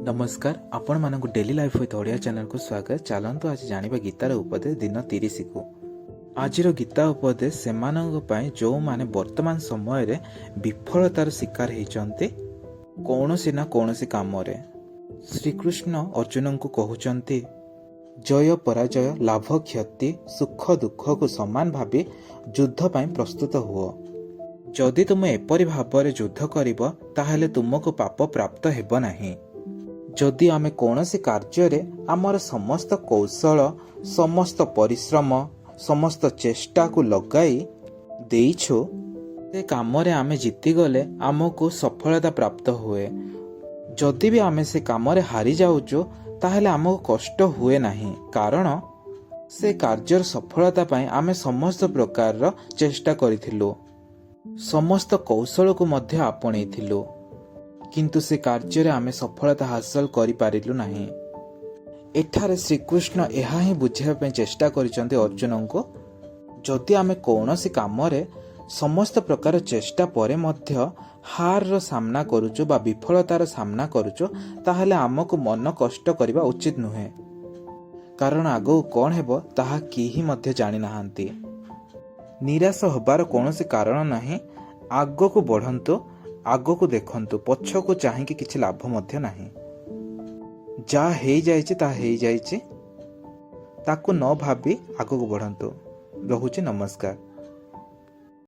नमस्कार आपण मानक daily life with Odia channel को स्वागत। चलतु आज जानिबा गीतार उपदेश दिन 30 को। आज गीता उपदेश से जो माने वर्तमान समय रे विफलतार शिकार होइचंते कौनसी ना कौनसी काम रे। श्रीकृष्ण अर्जुन को कहउचंती जय पराजय लाभ क्षति सुख दुख को समान भावी युद्ध पाई प्रस्तुत हुओ। जदि तुम एपरि भाव युद्ध करिबो ताहेले तुमको पाप प्राप्त हेबो नाही। जदि आमे कौनसी कार्य आमर समस्त कौशल समस्त परिश्रम समस्त चेष्टा को लगाई देइछु से काम आमे जीतीगले आमको सफलता प्राप्त हुए। जदि भी आमे से काम हारी जाउछु ताहेले आमको कष्ट हुए नहीं, कारण से कार्यर सफलता पाई आमे समस्त प्रकार चेष्टा करिथिलु, समस्त कौशल को मध्य आपणैथिलु, किंतु से कार्य आमे सफलता हासिल करि पारिलु नाही। एठारे श्रीकृष्ण एहा ही बुझाइबा चेष्टा करिसंते अर्जुन को। जदि आमे कौनसी काम रे समस्त प्रकार चेष्टा परे मध्य हार रो सामना करूचो बा विफलतार सामना करूचो ताहले आमको मन कष्ट करिबा उचित नुहे, कारण आगो कोन हेबो ताहा केही मध्य जानि नाहांती। निराश होबार कौनसी कारण नाही। आगो को बढ़ंतु, आगो को देखंतु, पछ को चाहिए किछि लाभ मध्य नाही। जा हेई जाइछि ता हेई जाइछि, ताकू न भाबी आगो को बढ़ंतु। रहुछि नमस्कार।